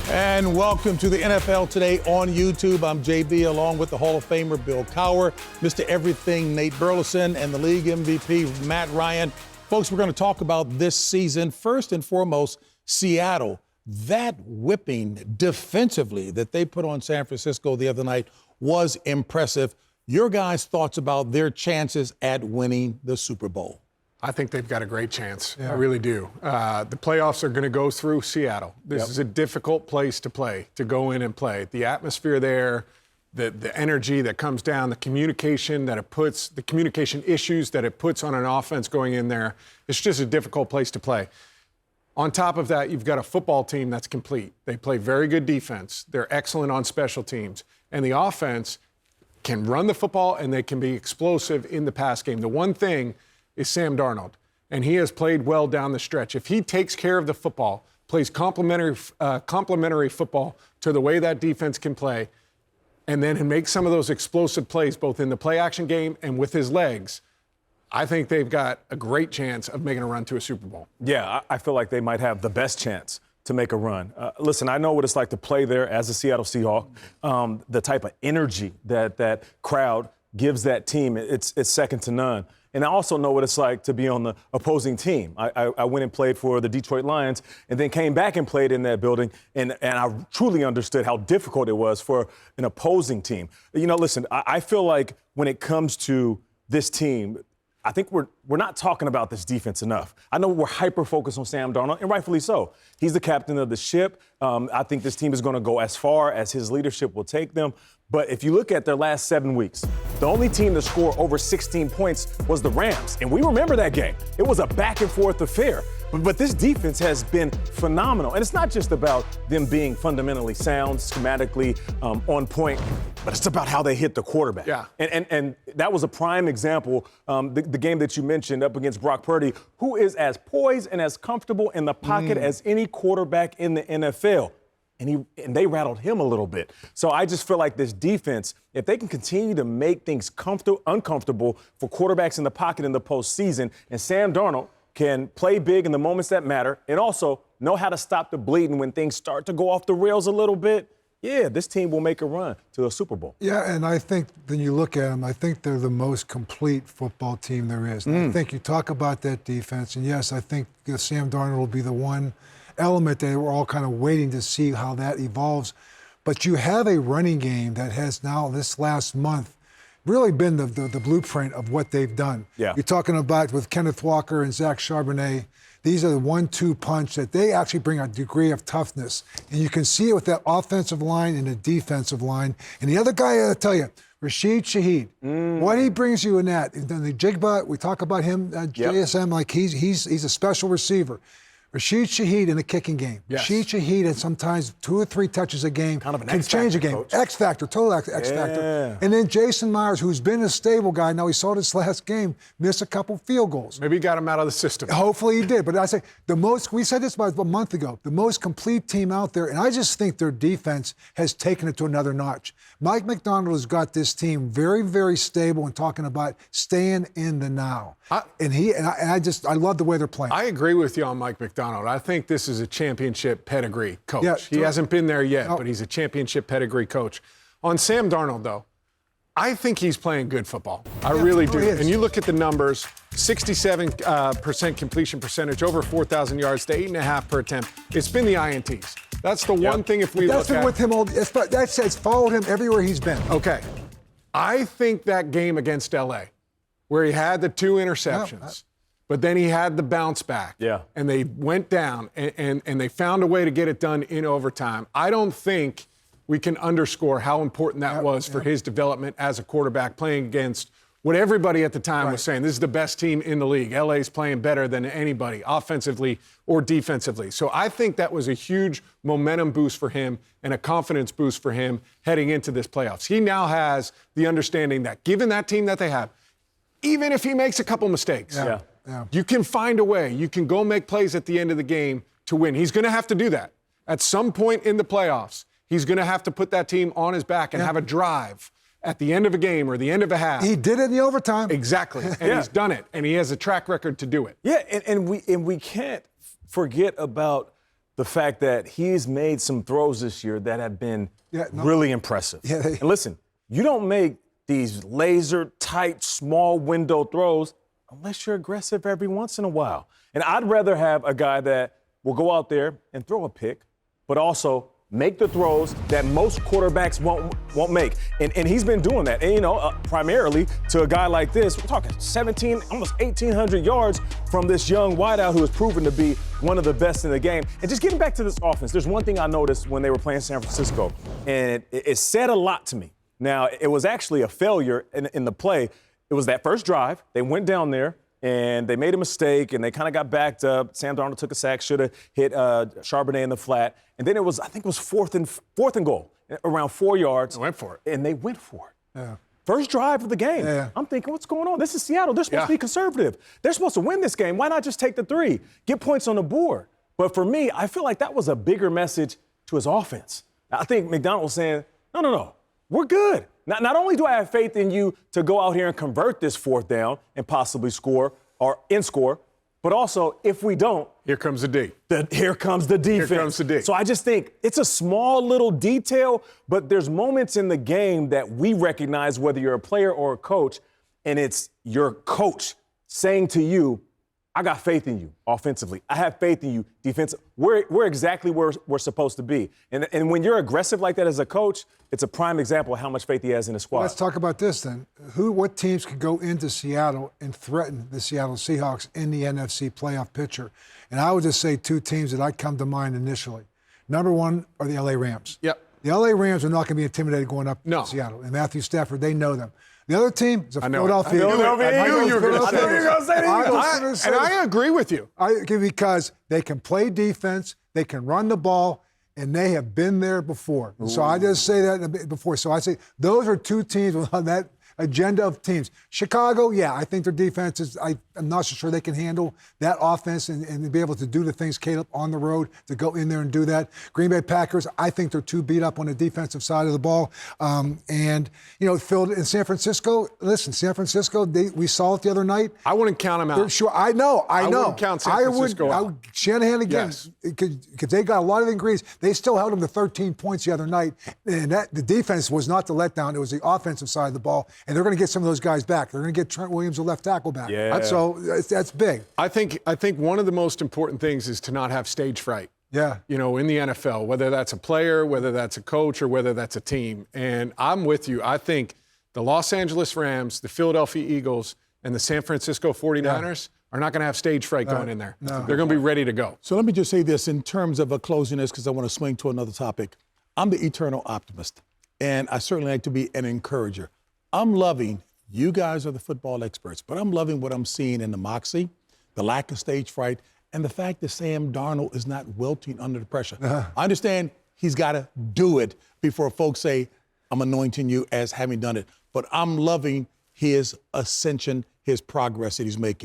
And welcome to the NFL Today on YouTube. I'm JB along with the Hall of Famer Bill Cowher, Mr. Everything Nate Burleson, and the league MVP Matt Ryan. Folks, we're going to talk about this season. First and foremost, Seattle. That whipping defensively that they put on San Francisco the other night was impressive. Your guys' thoughts about their chances at winning the Super Bowl? I think they've got a great chance. Yeah. I really do. The playoffs are going to go through Seattle. This is a difficult place to play, to go in and play. The atmosphere there, the energy that comes down, the communication that it puts, the communication issues that it puts on an offense going in there, it's just a difficult place to play. On top of that, you've got a football team that's complete. They play very good defense. They're excellent on special teams. And the offense can run the football and they can be explosive in the pass game. The one thing is Sam Darnold, and he has played well down the stretch. If he takes care of the football, plays complementary football to the way that defense can play, and then make some of those explosive plays both in the play-action game and with his legs, I think they've got a great chance of making a run to a Super Bowl. Yeah, I feel like they might have the best chance to make a run. Listen, I know what it's like to play there as a Seattle Seahawk. The type of energy that crowd gives that team, it's second to none. And I also know what it's like to be on the opposing team. I went and played for the Detroit Lions and then came back and played in that building, and I truly understood how difficult it was for an opposing team. You know, listen, I feel like when it comes to this team, I think we're not talking about this defense enough. I know we're hyper-focused on Sam Darnold, and rightfully so. He's the captain of the ship. I think this team is going to go as far as his leadership will take them. But if you look at their last 7 weeks, the only team to score over 16 points was the Rams. And we remember that game. It was a back-and-forth affair. But this defense has been phenomenal. And it's not just about them being fundamentally sound, schematically on point, but it's about how they hit the quarterback. Yeah. And that was a prime example, the game that you mentioned up against Brock Purdy, who is as poised and as comfortable in the pocket as any quarterback in the NFL. And they rattled him a little bit. So I just feel like this defense, if they can continue to make things uncomfortable for quarterbacks in the pocket in the postseason, and Sam Darnold can play big in the moments that matter and also know how to stop the bleeding when things start to go off the rails a little bit, yeah, this team will make a run to a Super Bowl. Yeah, and I think when you look at them, I think they're the most complete football team there is. I think you talk about that defense, and yes, I think Sam Darnold will be the one element that we're all kind of waiting to see how that evolves. But you have a running game that has now, this last month, really been the blueprint of what they've done. Yeah. You're talking about with Kenneth Walker and Zach Charbonnet. These are the 1-2 punch that they actually bring a degree of toughness. And you can see it with that offensive line and the defensive line. And the other guy, I gotta tell you, Rashid Shaheed, what he brings you in that. The Jigba, we talk about him, JSM, like he's a special receiver. Rashid Shaheed in the kicking game. Yes. Rashid Shaheed had sometimes 2 or 3 touches a game. Kind of an can X-factor, change a game. Coach. X factor, total X factor. And then Jason Myers, who's been a stable guy, now he saw this last game, missed a couple field goals. Maybe he got him out of the system. Hopefully he did. But I say we said this about a month ago, the most complete team out there, and I just think their defense has taken it to another notch. Mike McDonald has got this team very, very stable and talking about staying in the now. I love the way they're playing. I agree with you on Mike McDonald. I think this is a championship pedigree coach. Yeah, he hasn't been there yet, but he's a championship pedigree coach. On Sam Darnold, though, I think he's playing good football. I really do. And you look at the numbers, 67% completion percentage, over 4,000 yards to 8.5 per attempt. It's been the INTs. That's the one thing if we look at. That's been with him all. That's followed him everywhere he's been. Okay. I think that game against L.A., where he had the 2 interceptions, but then he had the bounce back. Yeah. And they went down, and they found a way to get it done in overtime. I don't think we can underscore how important that was for his development as a quarterback, playing against what everybody at the time was saying. This is the best team in the league. LA's playing better than anybody, offensively or defensively. So I think that was a huge momentum boost for him and a confidence boost for him heading into this playoffs. He now has the understanding that given that team that they have, even if he makes a couple mistakes, you can find a way. You can go make plays at the end of the game to win. He's going to have to do that. At some point in the playoffs, he's going to have to put that team on his back and have a drive at the end of a game or the end of a half. He did it in the overtime. Exactly. And he's done it. And he has a track record to do it. Yeah, and we can't forget about the fact that he's made some throws this year that have been really impressive. Yeah, and listen, you don't make these laser-tight, small window throws unless you're aggressive every once in a while. And I'd rather have a guy that will go out there and throw a pick, but also make the throws that most quarterbacks won't make. And he's been doing that. And, primarily to a guy like this, we're talking 17, almost 1,800 yards from this young wideout who has proven to be one of the best in the game. And just getting back to this offense, there's one thing I noticed when they were playing San Francisco, and it said a lot to me. Now, it was actually a failure in the play. It was that first drive. They went down there, and they made a mistake, and they kind of got backed up. Sam Darnold took a sack, should have hit Charbonnet in the flat. And then I think it was fourth and goal, around 4 yards. They went for it. And they went for it. Yeah. First drive of the game. Yeah. I'm thinking, what's going on? This is Seattle. They're supposed to be conservative. They're supposed to win this game. Why not just take the 3? Get points on the board. But for me, I feel like that was a bigger message to his offense. I think McDonald was saying, no, we're good. Not only do I have faith in you to go out here and convert this 4th down and possibly score, but also if we don't, here comes the D. Here comes the defense. Here comes the D. So I just think it's a small little detail, but there's moments in the game that we recognize, whether you're a player or a coach, and it's your coach saying to you, I got faith in you offensively. I have faith in you defensively. We're exactly where we're supposed to be. And when you're aggressive like that as a coach, it's a prime example of how much faith he has in his squad. Let's talk about this then. What teams could go into Seattle and threaten the Seattle Seahawks in the NFC playoff picture? And I would just say 2 teams that I'd come to mind initially. Number 1 are the LA Rams. Yep. The LA Rams are not going to be intimidated going up to Seattle. And Matthew Stafford, they know them. The other team is the Philadelphia Eagles. I knew you were going to say that. And I agree with you. Because they can play defense, they can run the ball, and they have been there before. So I just say that before. So I say those are 2 teams on that agenda of teams. Chicago, I think their defense is, I'm not so sure they can handle that offense and be able to do the things, Caleb, on the road, to go in there and do that. Green Bay Packers, I think they're too beat up on the defensive side of the ball. Phil in San Francisco, listen, San Francisco, we saw it the other night. I wouldn't count them out. Sure, I know. I wouldn't count San Francisco out. Shanahan again, because they got a lot of ingredients. They still held them to 13 points the other night, and the defense was not the letdown. It was the offensive side of the ball. And they're going to get some of those guys back. They're going to get Trent Williams, the left tackle, back. Yeah. So that's big. I think one of the most important things is to not have stage fright. Yeah. In the NFL, whether that's a player, whether that's a coach, or whether that's a team. And I'm with you. I think the Los Angeles Rams, the Philadelphia Eagles, and the San Francisco 49ers are not going to have stage fright going in there. No. They're going to be ready to go. So let me just say this in terms of closing this, because I want to swing to another topic. I'm the eternal optimist, and I certainly like to be an encourager. I'm loving, you guys are the football experts, but I'm loving what I'm seeing in the moxie, the lack of stage fright, and the fact that Sam Darnold is not wilting under the pressure. I understand he's got to do it before folks say, I'm anointing you as having done it. But I'm loving his ascension, his progress that he's making.